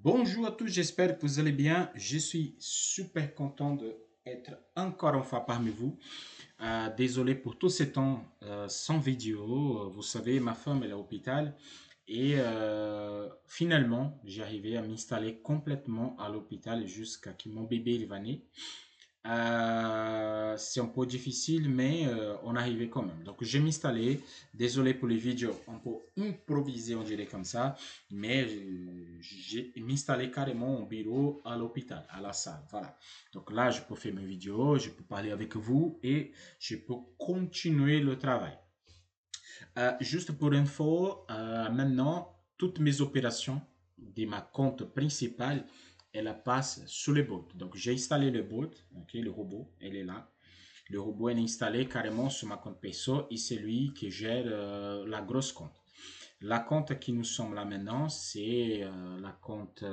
Bonjour à tous, j'espère que vous allez bien. Je suis super content d'être encore une fois parmi vous. Désolé pour tous ces temps sans vidéo. Vous savez, ma femme est à l'hôpital et finalement, j'ai arrivé à m'installer complètement à l'hôpital jusqu'à ce que mon bébé il va naître. C'est un peu difficile, mais on arrivait quand même. Donc, je m'installais. Désolé pour les vidéos, on peut improviser, on dirait comme ça. Mais j'ai m'installé carrément au bureau à l'hôpital, à la salle. Voilà. Donc là, je peux faire mes vidéos, je peux parler avec vous et je peux continuer le travail. Juste pour info, maintenant, toutes mes opérations de ma compte principale, elles passent sous le bot. Donc, j'ai installé le bot, ok, le robot, elle est là. Le robot est installé carrément sur ma compte perso et c'est lui qui gère la grosse compte. La compte qui nous sommes là maintenant, c'est la compte,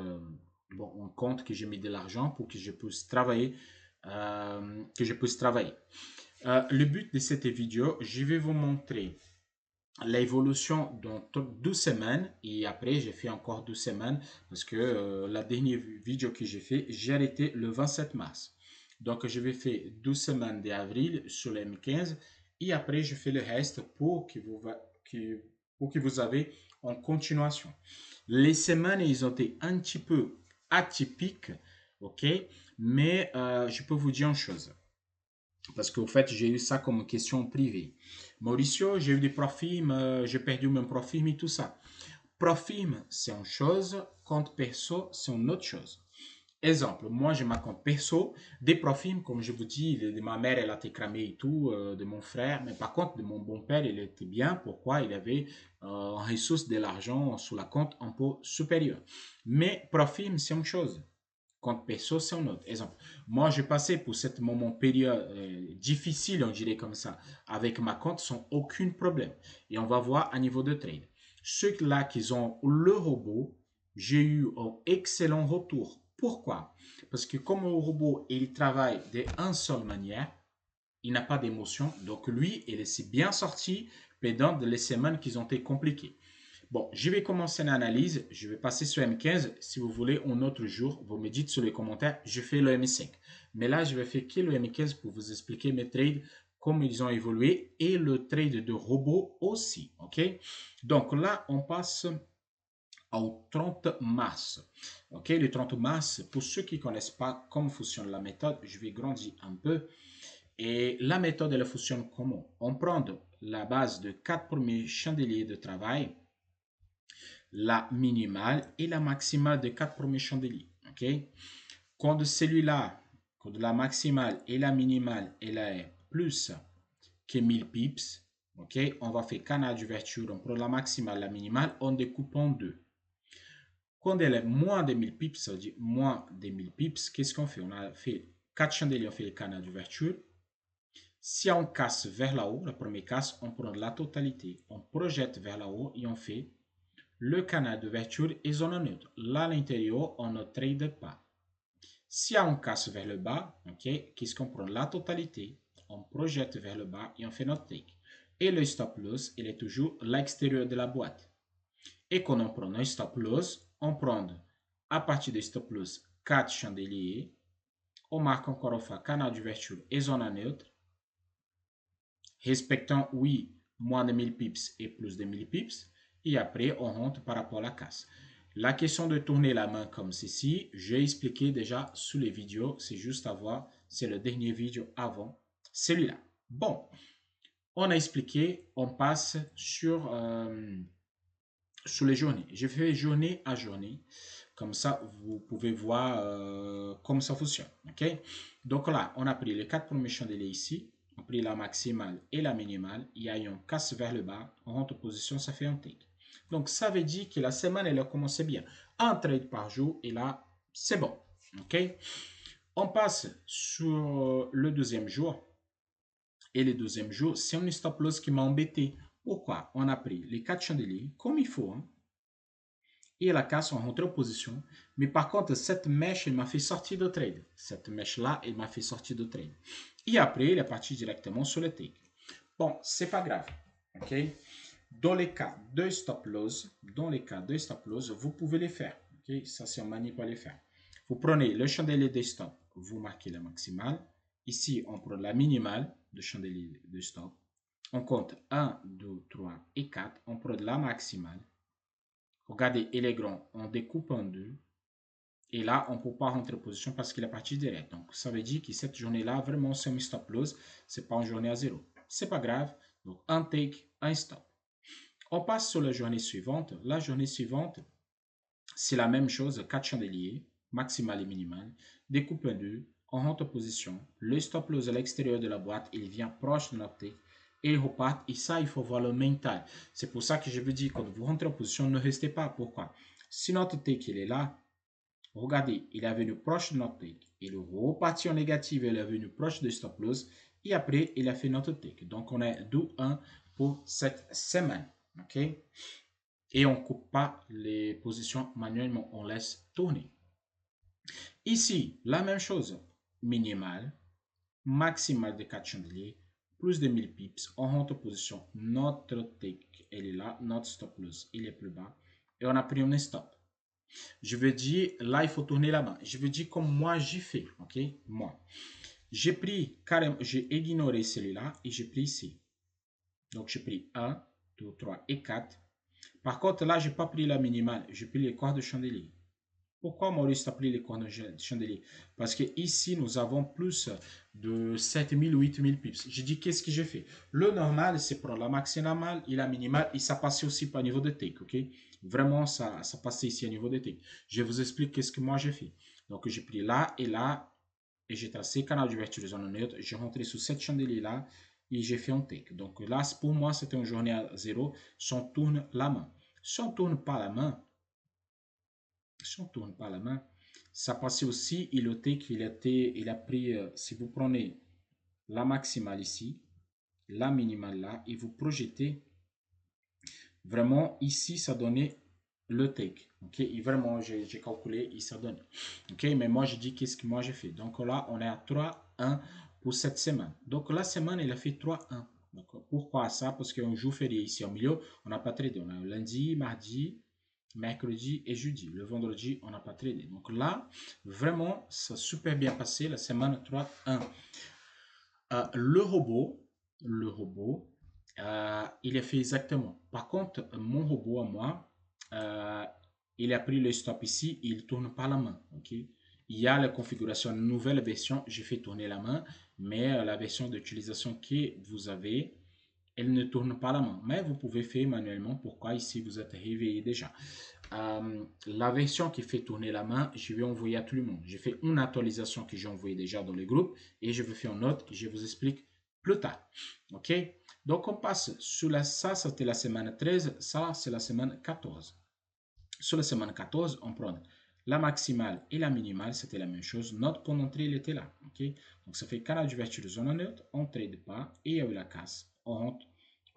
bon, un compte que j'ai mis de l'argent pour que je puisse travailler. Le but de cette vidéo, je vais vous montrer l'évolution dans 12 semaines et après j'ai fait encore 12 semaines parce que la dernière vidéo que j'ai fait, j'ai arrêté le 27 mars. Donc je vais faire 12 semaines d'avril sur le M15 et après je fais le reste pour que vous avez en continuation. Les semaines, ils ont été un petit peu atypiques, ok? Mais je peux vous dire une chose. Parce qu'au fait, j'ai eu ça comme question privée. Mauricio, j'ai eu des profils, j'ai perdu mon profil et tout ça. Profil, c'est une chose, compte perso, c'est une autre chose. Exemple, moi j'ai ma compte perso, des profils, comme je vous dis, de ma mère elle a été cramée et tout, de mon frère, mais par contre de mon bon père il était bien. Pourquoi? Il avait en ressource de l'argent sur la compte un peu supérieur. Mais profil, c'est une chose. Compte perso, c'est un autre. Exemple, moi, j'ai passé pour ce moment période difficile, on dirait comme ça, avec ma compte sans aucun problème. Et on va voir à niveau de trade. Ceux-là qui ont le robot, j'ai eu un excellent retour. Pourquoi? Parce que comme le robot, il travaille d'une seule manière, il n'a pas d'émotion. Donc lui, il est bien sorti pendant les semaines qui ont été compliquées. Bon, je vais commencer l'analyse. Je vais passer sur M15. Si vous voulez, un autre jour, vous me dites sur les commentaires, je fais le M5. Mais là, je vais faire que le M15 pour vous expliquer mes trades, comment ils ont évolué et le trade de robot aussi. OK? Donc là, on passe au 30 mars. OK? Le 30 mars, pour ceux qui ne connaissent pas comment fonctionne la méthode, je vais grandir un peu. Et la méthode, elle fonctionne comment? On prend la base de 4 premiers chandeliers de travail, la minimale et la maximale des 4 premiers chandeliers. OK? Quand celui-là, quand la maximale et la minimale, elle est plus que 1000 pips, OK? On va faire canal d'ouverture. On prend la maximale, la minimale, on découpe en deux. Quand elle est moins de 1000 pips, ça veut dire moins de 1000 pips, qu'est-ce qu'on fait? On a fait 4 chandeliers, on fait le canal d'ouverture. Si on casse vers là haut, la première casse, on prend la totalité. On projette vers là haut et on fait le canal d'ouverture est zone neutre. Là, à l'intérieur, on ne trade pas. Si on casse vers le bas, ok, qu'est-ce qu'on prend? La totalité. On projette vers le bas et on fait notre take. Et le stop loss, il est toujours à l'extérieur de la boîte. Et quand on prend un stop loss, on prend à partir du stop loss 4 chandeliers. On marque encore une fois canal d'ouverture et zone neutre. Respectant, oui, moins de 1000 pips et plus de 1000 pips. Et après, on rentre par rapport à la casse. La question de tourner la main comme ceci, j'ai expliqué déjà sous les vidéos. C'est juste à voir. C'est le dernier vidéo avant celui-là. Bon, on a expliqué. On passe sur les journées. Je fais journée à journée. Comme ça, vous pouvez voir comment ça fonctionne. OK? Donc là, on a pris les 4 premiers chandeliers ici. On a pris la maximale et la minimale. Il y a une casse vers le bas. On rentre en position, ça fait un take. Donc, ça veut dire que la semaine, elle a commencé bien. Un trade par jour, et là, c'est bon. OK? On passe sur le deuxième jour. Et le deuxième jour, c'est un stop loss qui m'a embêté. Pourquoi? On a pris les 4 chandeliers comme il faut. Hein? Et la casse, on rentre en position. Mais par contre, cette mèche, elle m'a fait sortir de trade. Cette mèche-là, elle m'a fait sortir de trade. Et après, il est parti directement sur le take. Bon, c'est pas grave. OK? Dans les cas de stop loss, vous pouvez les faire. Ok, ça, c'est en manip à les faire. Vous prenez le chandelier des stops, vous marquez la maximale. Ici, on prend la minimale de chandelier de stop. On compte 1, 2, 3 et 4. On prend la maximale. Regardez, il est grand. On découpe en deux. Et là, on ne peut pas rentrer en position parce qu'il est parti direct. Donc, ça veut dire que cette journée-là, vraiment, c'est un stop loss. Ce n'est pas une journée à zéro. Ce n'est pas grave. Donc, un take, un stop. On passe sur la journée suivante. La journée suivante, c'est la même chose. 4 chandeliers, maximal et minimal. Découpe en deux. On rentre en position. Le stop loss à l'extérieur de la boîte, il vient proche de notre take. Et il repart. Et ça, il faut voir le mental. C'est pour ça que je vous dis, quand vous rentrez en position, ne restez pas. Pourquoi? Si notre take, il est là, regardez, il est venu proche de notre take. Il est reparti en négatif, il est venu proche de stop loss. Et après, il a fait notre take. Donc, on est 2-1 pour cette semaine. OK? Et on ne coupe pas les positions manuellement, on laisse tourner. Ici, la même chose. Minimale, maximale de 4 chandeliers, plus de 1000 pips. On rentre en position. Notre take, elle est là. Notre stop loss, il est plus bas. Et on a pris un stop. Je veux dire, là, il faut tourner la main. Je veux dire comme moi, j'ai fait. OK? Moi. J'ai pris carrément, j'ai ignoré celui-là et j'ai pris ici. Donc, j'ai pris 1, 2, 3 et 4. Par contre, là, je n'ai pas pris la minimale. J'ai pris les cordes de chandelier. Pourquoi Maurice a pris les cordes de chandelier? Parce que ici, nous avons plus de 7000 ou 8000 pips. Je dis, qu'est-ce que j'ai fait? Le normal, c'est prendre la maximale et la minimale. Et ça passait aussi par niveau de take. OK? Vraiment, ça passait ici à niveau de take. Je vous explique qu'est-ce que moi j'ai fait. Donc, j'ai pris là. Et j'ai tracé canal d'ouverture de zone neutre. J'ai rentré sous cette chandelier-là et j'ai fait un take. Donc là, pour moi, c'était une journée à zéro si on tourne la main. Si on ne tourne pas la main, ça passait aussi, il a take, il a pris, si vous prenez la maximale ici, la minimale là, et vous projetez, vraiment, ici, ça donnait le take. OK? Et vraiment, j'ai calculé et ça donne. OK? Mais moi, je dis qu'est-ce que moi j'ai fait. Donc là, on est à 3-1 pour cette semaine. Donc la semaine, il a fait 3-1. Pourquoi ça? Parce qu'un jour férié ici au milieu, on n'a pas tradé. On a lundi, mardi, mercredi et jeudi. Le vendredi, on n'a pas tradé. Donc là, vraiment, ça a super bien passé la semaine 3-1. Le robot, il a fait exactement. Par contre, mon robot à moi, euh, il a pris le stop ici, il ne tourne pas la main. Okay? Il y a la configuration nouvelle version, j'ai fait tourner la main, mais la version d'utilisation que vous avez, elle ne tourne pas la main. Mais vous pouvez faire manuellement. Pourquoi? Ici, vous êtes réveillé déjà. La version qui fait tourner la main, je vais envoyer à tout le monde. J'ai fait une actualisation que j'ai envoyée déjà dans le groupe et je vais faire une note et je vous explique plus tard. OK? Donc, on passe sur ça, c'était la semaine 13, ça, c'est la semaine 14. Sur la semaine 14, on prend la maximale et la minimale, c'était la même chose. Notre point d'entrée, il était là. OK? Donc, ça fait canal d'ouverture de zone neutre, on ne trade pas et il y a eu la casse. On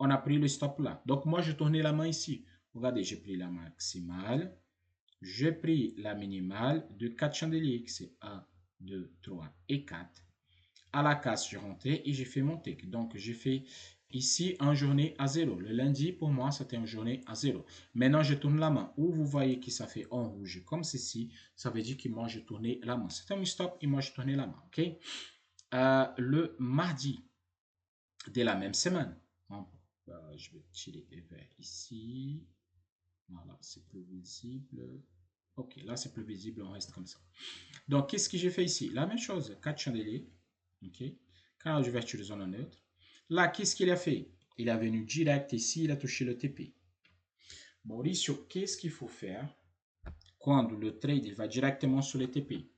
a pris le stop là. Donc, moi, je tournais la main ici. Regardez, j'ai pris la maximale, j'ai pris la minimale de 4 chandeliers, c'est 1, 2, 3 et 4. À la casse, je rentré et j'ai fait mon take. Donc, j'ai fait ici une journée à 0. Le lundi, pour moi, c'était une journée à 0. Maintenant, je tourne la main. Où vous voyez que ça fait en rouge comme ceci, ça veut dire que moi, je tournais la main. C'était un stop et moi, je tournais la main. OK? Le mardi de la même semaine, je vais tirer vers ici. Voilà, c'est plus visible. Ok, là c'est plus visible, on reste comme ça. Donc, qu'est-ce que j'ai fait ici? La même chose, 4 chandeliers. Ok, quand je vais sur zone neutre. Là, qu'est-ce qu'il a fait? Il est venu direct ici, il a touché le TP. Mauricio, qu'est-ce qu'il faut faire quand le trade il va directement sur le TP?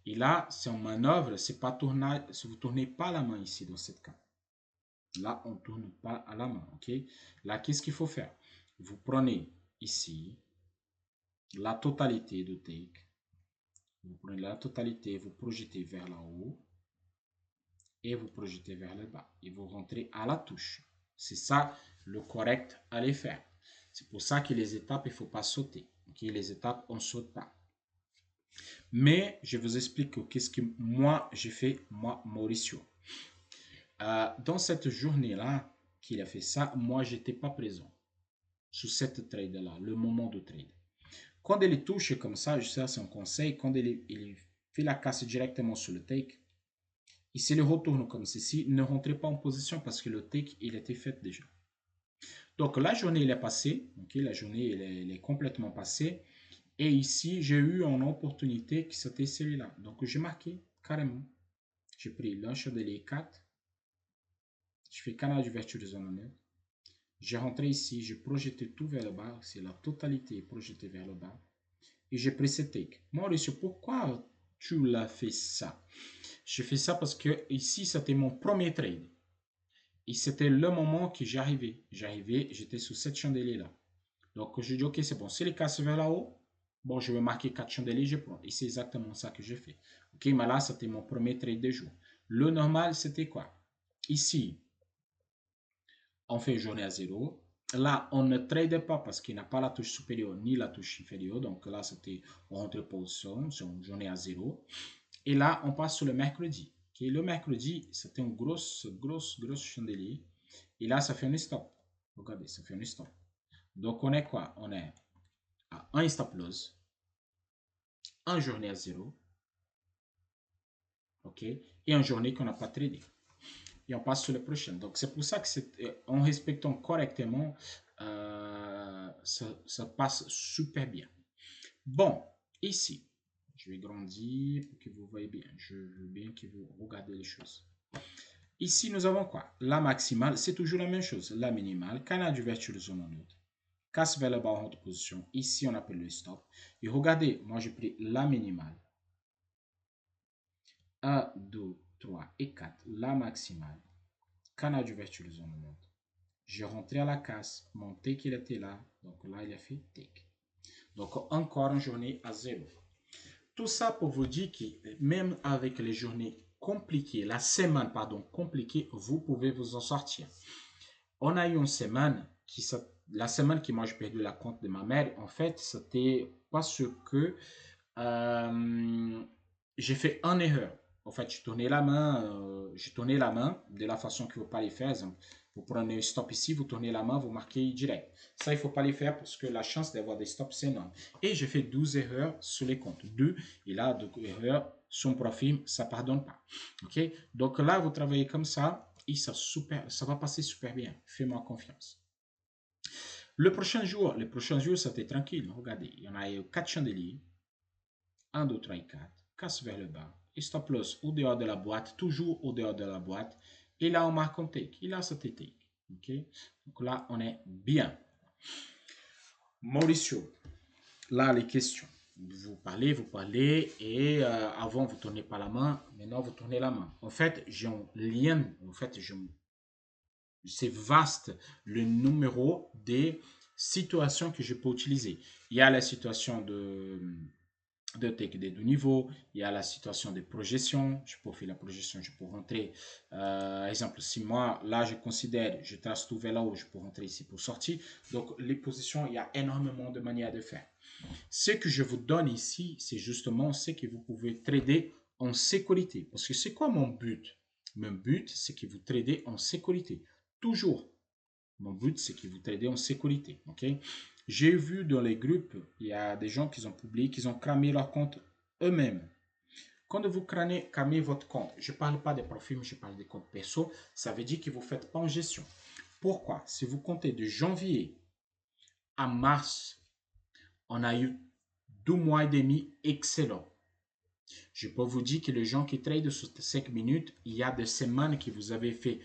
Et là, c'est en manœuvre, c'est pas tourner, si vous ne tournez pas la main ici dans cette cas. Là, on ne tourne pas à la main. Ok, là, qu'est-ce qu'il faut faire? Vous prenez ici la totalité de take. Vous prenez la totalité, vous projetez vers le haut et vous projetez vers le bas. Et vous rentrez à la touche. C'est ça le correct à les faire. C'est pour ça que les étapes, il ne faut pas sauter. Okay? Les étapes, on ne saute pas. Mais je vous explique qu'est-ce que moi, j'ai fait, moi, Mauricio. Dans cette journée-là qu'il a fait ça, moi, je n'étais pas présent sous cette trade-là, le moment de trade. Quand elle est touchée comme ça c'est un conseil, quand il fait la casse directement sur le take, il se le retourne comme ceci, ne rentrez pas en position parce que le take, il était fait déjà. Donc la journée, elle est passée, ok, la journée, elle est complètement passée. Et ici, j'ai eu une opportunité qui c'était celui-là. Donc j'ai marqué carrément. J'ai pris l'un chandelier 4, je fais canal d'ouverture de zone neutre. J'ai rentré ici, j'ai projeté tout vers le bas, c'est la totalité est projetée vers le bas. Et j'ai pris ce take. Mauricio, pourquoi tu l'as fait ça? J'ai fait ça parce que ici, c'était mon premier trade. Et c'était le moment que j'arrivais. J'arrivais, j'étais sous cette chandelier-là. Donc, je dis, OK, c'est bon. Si les casse vers là-haut, bon, je vais marquer 4 chandeliers, je prends. Et c'est exactement ça que j'ai fait. OK, mais là, c'était mon premier trade de jour. Le normal, c'était quoi? Ici, on fait journée à 0. Là, on ne trade pas parce qu'il n'a pas la touche supérieure ni la touche inférieure. Donc là, c'était on rentre position, c'est une journée à 0. Et là, on passe sur le mercredi. Okay? Le mercredi, c'était une grosse chandelier. Et là, ça fait un stop. Regardez, ça fait un stop. Donc, on est quoi? On est à un stop loss, un journée à 0, OK? Et une journée qu'on n'a pas tradé. Et on passe sur le prochain. Donc, c'est pour ça que en respectant correctement, ça passe super bien. Bon, ici, je vais grandir pour que vous voyez bien. Je veux bien que vous regardez les choses. Ici, nous avons quoi? La maximale, c'est toujours la même chose. La minimale, canal d'ouverture de zone en neutre. Casse vers le bas en haute position. Ici, on appelle le stop. Et regardez, moi, j'ai pris la minimale. 1, 2, 3 et 4. La maximale. Canal d'ouverture de zone en neutre. J'ai rentré à la casse. Mon take, il était là. Donc là, il a fait take. Donc, encore une journée à 0. Tout ça pour vous dire que même avec les journées compliquées, la semaine, pardon, compliquée, vous pouvez vous en sortir. On a eu une semaine la semaine qui moi j'ai perdu la compte de ma mère, en fait, c'était parce que j'ai fait une erreur. En fait, j'ai tourné la main de la façon qu'il ne faut pas les faire. Vous prenez un stop ici, vous tournez la main, vous marquez direct. Ça, il ne faut pas les faire parce que la chance d'avoir des stops, c'est énorme. Et j'ai fait 12 erreurs sur les comptes. 2, et là, 2 erreurs, son profil, ça ne pardonne pas. OK? Donc là, vous travaillez comme ça et ça va passer super bien. Fais-moi confiance. Le prochain jour, c'était tranquille. Regardez, il y en a eu 4 chandeliers. 1, 2, 3 et 4. Casse vers le bas. Et stop loss au dehors de la boîte, toujours au dehors de la boîte. Et là, on marque un take. Et là, c'était take. OK? Donc là, on est bien. Mauricio, là, les questions. Vous parlez, et avant, vous ne tournez pas la main. Maintenant, vous tournez la main. En fait, j'ai un lien. En fait, c'est vaste le numéro des situations que je peux utiliser. Il y a la situation de take des deux niveaux, il y a la situation de projection, je peux faire la projection, je peux rentrer, exemple, si moi, là, je considère, je trace tout vers là-haut, je peux rentrer ici pour sortir. Donc, les positions, il y a énormément de manières de faire. Ce que je vous donne ici, c'est justement ce que vous pouvez trader en sécurité. Parce que c'est quoi mon but? Mon but, c'est que vous tradez en sécurité. Toujours. Mon but, c'est que vous tradez en sécurité. OK? J'ai vu dans les groupes, il y a des gens qui ont publié, qui ont cramé leur compte eux-mêmes. Quand vous cramez votre compte, je ne parle pas des profils, mais je parle des comptes perso, ça veut dire que vous ne faites pas en gestion. Pourquoi? Si vous comptez de janvier à mars, on a eu 2 mois et demi excellents. Je peux vous dire que les gens qui tradent sur 5 minutes, il y a des semaines que vous avez fait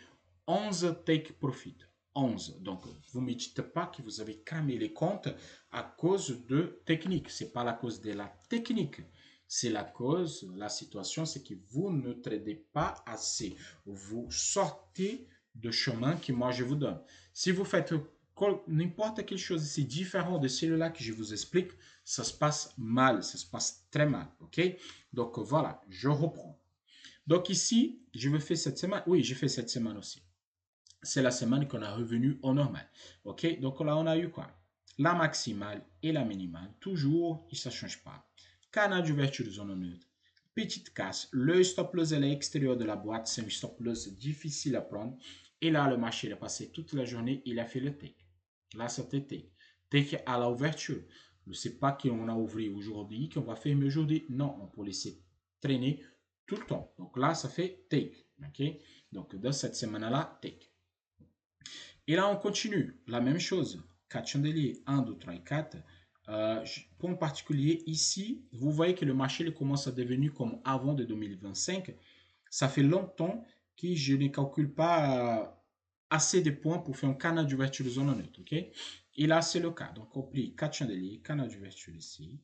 11 take profit. 11. Donc, vous ne me dites pas que vous avez cramé les comptes à cause de technique. Ce n'est pas la cause de la technique. C'est la situation, c'est que vous ne tradez pas assez. Vous sortez de chemin que moi je vous donne. Si vous faites n'importe quelle chose ici différent de celui-là que je vous explique, ça se passe mal, ça se passe très mal. OK? Donc voilà, je reprends. Donc ici, je vais faire cette semaine. Oui, j'ai fait cette semaine aussi. C'est la semaine qu'on a revenu au normal. OK? Donc là, on a eu quoi? La maximale et la minimale. Toujours, ça ne change pas. Canal d'ouverture de zone neutre. Petite casse. Le stop loss est à l'extérieur de la boîte. C'est un stop loss difficile à prendre. Et là, le marché il a passé toute la journée. Il a fait le take. Là, c'était take. Take à l'ouverture. Ne c'est pas qu'on a ouvert aujourd'hui, qu'on va fermer aujourd'hui. Non, on peut laisser traîner tout le temps. Donc là, ça fait take. OK? Donc dans cette semaine-là, take. Et là, on continue. La même chose. 4 chandeliers. 1, 2, 3 et 4. Pour en particulier, ici, vous voyez que le marché commence à devenir comme avant de 2025. Ça fait longtemps que je ne calcule pas assez de points pour faire un canal d'ouverture de zone neutre. OK? Et là, c'est le cas. Donc, on plie 4 chandeliers, canal d'ouverture ici.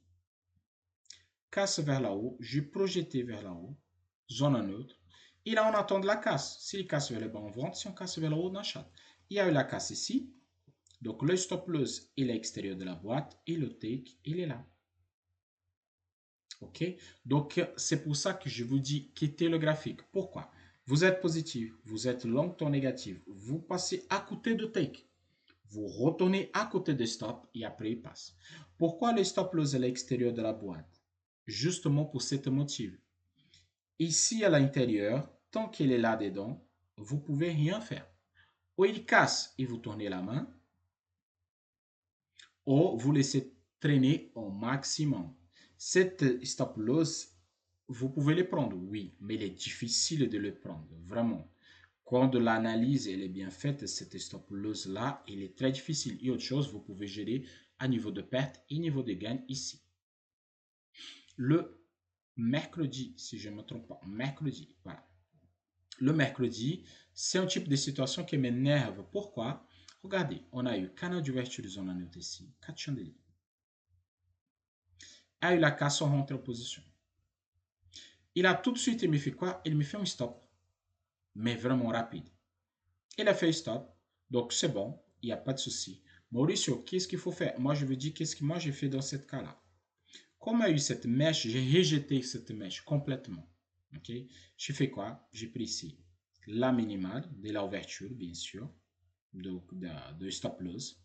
Casse vers la haut. Je projette vers la haut. Zone neutre. Et là, on attend de la casse. S'il casse vers le bas, on vend. Si on casse vers le haut, on achète. Il y a eu la casse ici. Donc, le stop loss, il est à l'extérieur de la boîte. Et le take, il est là. OK? Donc, c'est pour ça que je vous dis quittez le graphique. Pourquoi? Vous êtes positif, vous êtes long-term négatif, vous passez à côté de take. Vous retournez à côté de stop et après il passe. Pourquoi le stop loss est à l'extérieur de la boîte? Justement pour cette motif. Ici à l'intérieur, tant qu'il est là-dedans, vous ne pouvez rien faire. Ou il casse et vous tournez la main, ou vous laissez traîner au maximum. Cette stop loss, vous pouvez le prendre, oui, mais il est difficile de le prendre, vraiment. Quand l'analyse est bien faite, cette stop loss là, il est très difficile. Et autre chose, vous pouvez gérer à niveau de perte et niveau de gain ici. Le mercredi, si je ne me trompe pas, mercredi, voilà. Le mercredi, c'est un type de situation qui m'énerve. Pourquoi? Regardez, on a eu canal d'ouverture de zone neutre ici, 4 chandeliers. A eu la casse, on rentre en position. Il a tout de suite, il me fait quoi? Il me fait un stop, mais vraiment rapide. Il a fait un stop, donc c'est bon, il n'y a pas de souci. Mauricio, qu'est-ce qu'il faut faire? Moi, je veux dire, qu'est-ce que moi j'ai fait dans ce cas-là? Comme il y a eu cette mèche, j'ai rejeté cette mèche complètement. Ok? J'ai fait quoi? J'ai pris ici la minimale de l'ouverture, bien sûr, de stop loss.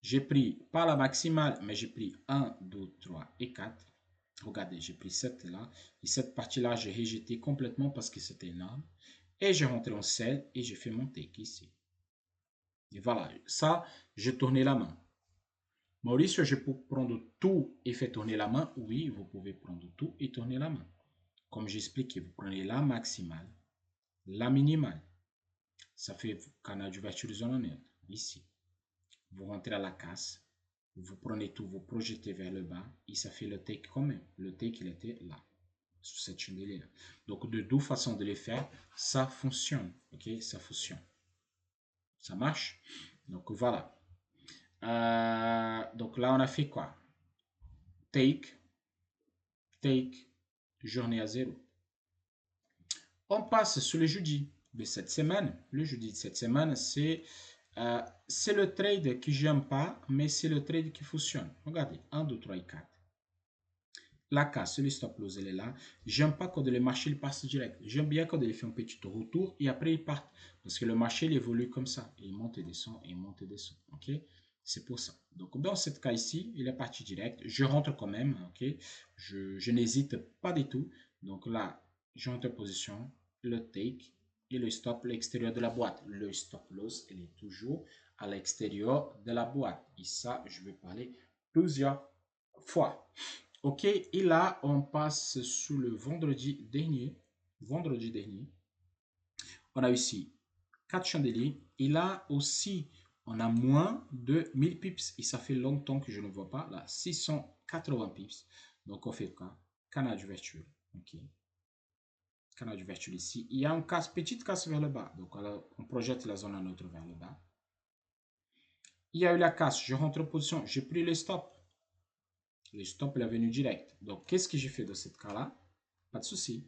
J'ai pris pas la maximale, mais j'ai pris 1, 2, 3 et 4. Regardez, j'ai pris cette là. Et cette partie-là, j'ai rejeté complètement parce que c'était énorme. Et j'ai rentré en sell et j'ai fait mon take ici. Et voilà, ça, j'ai tourné la main. Maurice, je peux prendre tout et faire tourner la main? Oui, vous pouvez prendre tout et tourner la main. Comme j'expliquais, vous prenez la maximale, la minimale. Ça fait canal d'ouverture de zone neutre, ici. Vous rentrez à la casse, vous prenez tout, vous projetez vers le bas et ça fait le take quand même. Le take, il était là, sous cette chandelière. Donc, de deux façons de les faire, ça fonctionne. Ok, ça fonctionne. Ça marche. Donc, voilà. Donc là, on a fait quoi? Take, take, journée à zéro. On passe sur le jeudi de cette semaine. Le jeudi de cette semaine, c'est le trade que j'aime pas, mais c'est le trade qui fonctionne. Regardez, 1, 2, 3 et 4. La casse, le stop loss, elle est là. J'aime pas quand le marché il passe direct. J'aime bien quand il fait un petit retour et après il part. Parce que le marché il évolue comme ça. Il monte et descend, il monte et descend. Ok? C'est pour ça. Donc dans ce cas ici, il est parti direct. Je rentre quand même. Ok? Je n'hésite pas du tout. Donc là, je rentre en position, le take et le stop à l'extérieur de la boîte. Le stop loss, il est toujours à l'extérieur de la boîte. Et ça, je vais parler plusieurs fois. Ok, et là, on passe sur le vendredi dernier. Vendredi dernier, on a ici 4 chandeliers. Et là aussi, on a moins de 1000 pips. Et ça fait longtemps que je ne vois pas. Là, 680 pips. Donc, on fait quoi? Canal d'ouverture. Ok. Canal d'ouverture ici. Il y a une casse, petite casse vers le bas. Donc, on projette la zone à neutre vers le bas. Il y a eu la casse. Je rentre en position. J'ai pris le stop. Le stop, il est venu direct. Donc, qu'est-ce que j'ai fait dans ce cas-là? Pas de souci.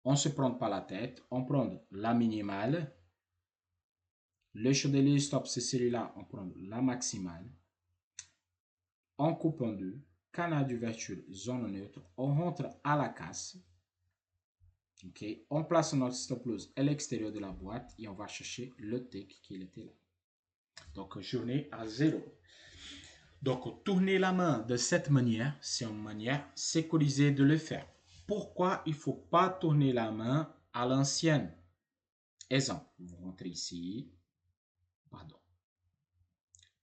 On ne se prend pas la tête. On prend la minimale. Le chandelier stop, c'est celui-là. On prend la maximale. On coupe en deux. Canal d'ouverture, zone neutre. On rentre à la casse. Ok. On place notre stop loss à l'extérieur de la boîte et on va chercher le take qui était là. Donc, journée à zéro. Donc, tourner la main de cette manière, c'est une manière sécurisée de le faire. Pourquoi il ne faut pas tourner la main à l'ancienne? Exemple, vous rentrez ici, pardon.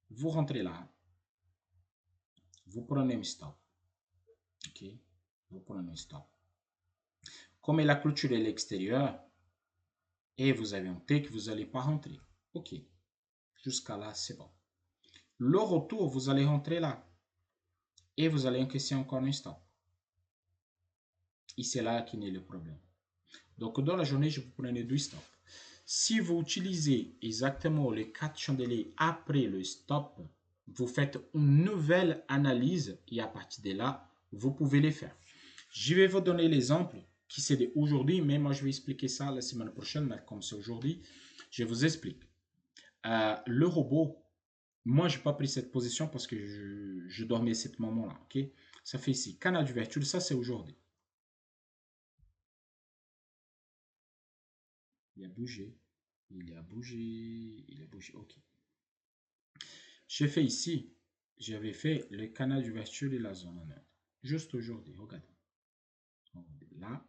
Vous rentrez là, vous prenez un stop. OK? Vous prenez un stop. Comme la clôture est à l'extérieur et vous avez un take, vous n'allez pas rentrer. OK. Jusqu'à là, c'est bon. Le retour, vous allez rentrer là. Et vous allez encaisser encore un stop. Et c'est là qui n'est le problème. Donc, dans la journée, je vous prenais 2 stops. Si vous utilisez exactement les 4 chandeliers après le stop, vous faites une nouvelle analyse et à partir de là, vous pouvez les faire. Je vais vous donner l'exemple qui c'est d'aujourd'hui, mais moi je vais expliquer ça la semaine prochaine, mais comme c'est aujourd'hui, je vous explique. Le robot, moi je n'ai pas pris cette position parce que je dormais à ce moment-là. Okay? Ça fait ici, canal d'ouverture, ça c'est aujourd'hui. Il a bougé, il a bougé, il a bougé, ok. J'ai fait ici, j'avais fait le canal d'ouverture de la zone en neutre. Juste aujourd'hui, regardez. Là,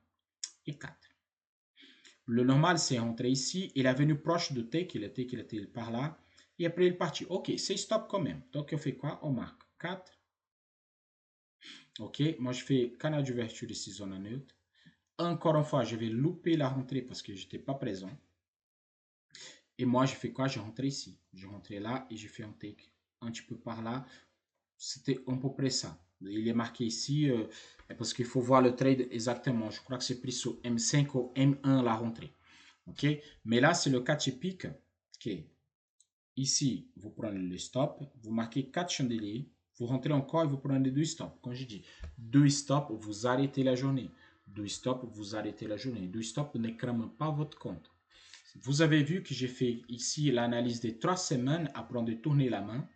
et 4. Le normal, c'est rentré ici. Il est venu proche de T, qu'il était par là. Et après, il est parti. Ok, c'est stop quand même. Donc, on fait quoi? On marque 4. Ok, moi, je fais canal d'ouverture ici, zone en neutre. Encore une fois, je vais louper la rentrée parce que je n'étais pas présent. Et moi, je fais quoi? Je rentre ici. Je rentre là et je fais un take un petit peu par là. C'était à peu près ça. Il est marqué ici parce qu'il faut voir le trade exactement. Je crois que c'est pris sur M5 ou M1 la rentrée. OK? Mais là, c'est le cas typique. OK. Ici, vous prenez le stop. Vous marquez 4 chandeliers. Vous rentrez encore et vous prenez 2 stops. Quand je dis 2 stops, vous arrêtez la journée. 2 stops, vous arrêtez la journée. 2 stops ne crament pas votre compte. Vous avez vu que j'ai fait ici l'analyse des 3 semaines après de tourner la main.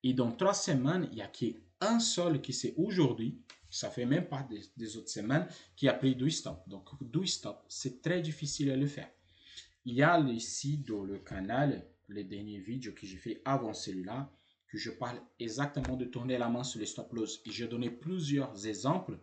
Et dans 3 semaines, il n'y a qu'un seul qui c'est aujourd'hui. Ça fait même pas des autres semaines qui a pris 2 stops. Donc 2 stops, c'est très difficile à le faire. Il y a ici dans le canal, les derniers vidéos que j'ai fait avant celui-là, que je parle exactement de tourner la main sur les stop loss. Et j'ai donné plusieurs exemples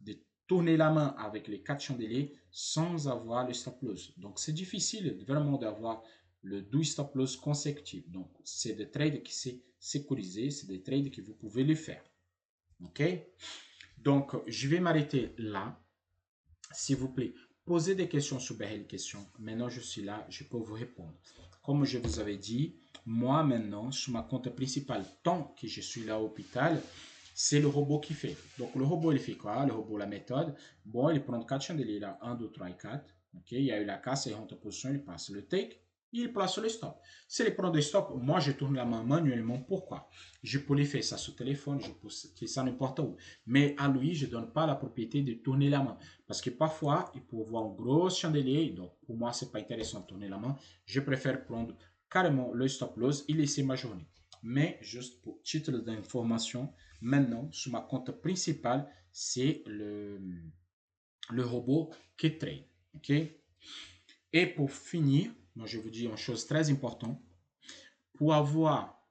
de tourner la main avec les 4 chandeliers sans avoir le stop loss. Donc, c'est difficile vraiment d'avoir le 12 stop loss consécutifs. Donc, c'est des trades qui sont sécurisés, c'est des trades que vous pouvez les faire. OK? Donc, je vais m'arrêter là. S'il vous plaît, posez des questions sur les questions. Maintenant, je suis là, je peux vous répondre. Comme je vous avais dit, moi maintenant, sur ma compte principale, tant que je suis là à l'hôpital, c'est le robot qui fait. Donc, le robot, il fait quoi? Le robot, la méthode. Bon, il prend 4 chandeliers là, 1, 2, 3 et 4. OK, il y a eu la casse, il rentre en position, il passe le take, il place le stop. S'il prend des stops, moi, je tourne la main manuellement. Pourquoi? Je peux les faire ça sur téléphone, je peux faire ça n'importe où. Mais à lui, je ne donne pas la propriété de tourner la main. Parce que parfois, il peut voir un gros chandelier. Donc, pour moi, ce n'est pas intéressant de tourner la main. Je préfère prendre carrément le stop loss et laisser ma journée. Mais juste pour titre d'information, maintenant, sur ma compte principale, c'est le robot qui trade. OK? Et pour finir, moi, je vous dis une chose très importante. Pour avoir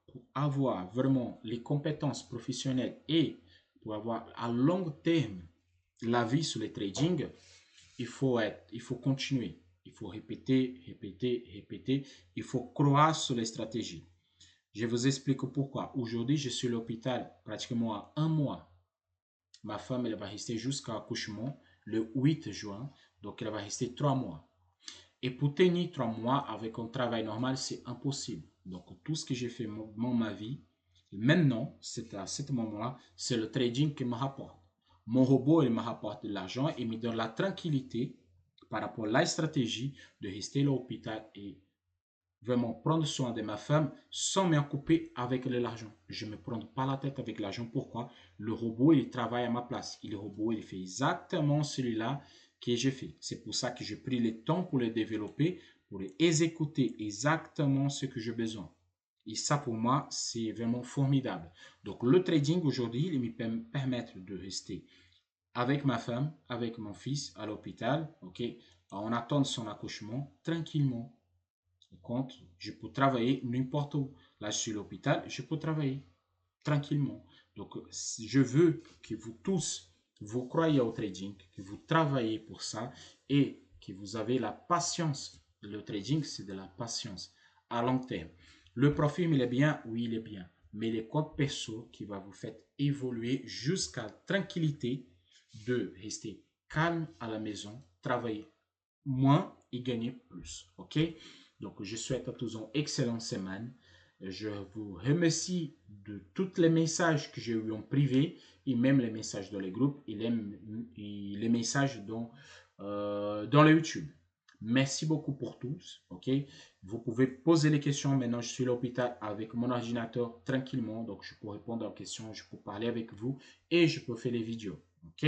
vraiment les compétences professionnelles et pour avoir à long terme la vie sur le trading, il faut continuer. Il faut répéter, répéter, répéter. Il faut croire sur les stratégies. Je vous explique pourquoi. Aujourd'hui, je suis à l'hôpital pratiquement à 1 mois. Ma femme, elle va rester jusqu'à l'accouchement le 8 juin. Donc, elle va rester 3 mois. Et pour tenir 3 mois avec un travail normal, c'est impossible. Donc, tout ce que j'ai fait dans ma vie, maintenant, c'est à ce moment-là, c'est le trading qui me rapporte. Mon robot, il me rapporte de l'argent et me donne la tranquillité par rapport à la stratégie de rester à l'hôpital et vraiment prendre soin de ma femme sans me couper avec l'argent. Je ne me prends pas la tête avec l'argent. Pourquoi? Le robot, il travaille à ma place. Et le robot, il fait exactement celui-là que j'ai fait. C'est pour ça que j'ai pris le temps pour le développer, pour exécuter exactement ce que j'ai besoin. Et ça, pour moi, c'est vraiment formidable. Donc, le trading aujourd'hui, il me permet de rester avec ma femme, avec mon fils à l'hôpital, ok, en attendant son accouchement, tranquillement. Compte, je peux travailler n'importe où. Là, je suis à l'hôpital, je peux travailler tranquillement. Donc, je veux que vous tous, vous croyez au trading, que vous travaillez pour ça et que vous avez la patience. Le trading, c'est de la patience à long terme. Le profit, il est bien? Oui, il est bien. mais les comptes perso qui va vous faire évoluer jusqu'à tranquillité de rester calme à la maison, travailler moins et gagner plus. OK? Donc, je souhaite à tous une excellente semaine. Je vous remercie de tous les messages que j'ai eu en privé et même les messages dans les groupes et les messages dans le YouTube. Merci beaucoup pour tous. OK? Vous pouvez poser les questions. Maintenant, je suis à l'hôpital avec mon ordinateur tranquillement. Donc, je peux répondre aux questions, je peux parler avec vous et je peux faire les vidéos. OK?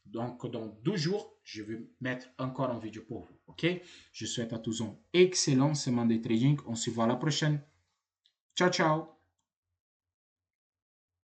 Donc, dans 12 jours, je vais mettre encore une vidéo pour vous. OK? Je souhaite à tous une excellente semaine de trading. On se voit la prochaine. Ciao, ciao!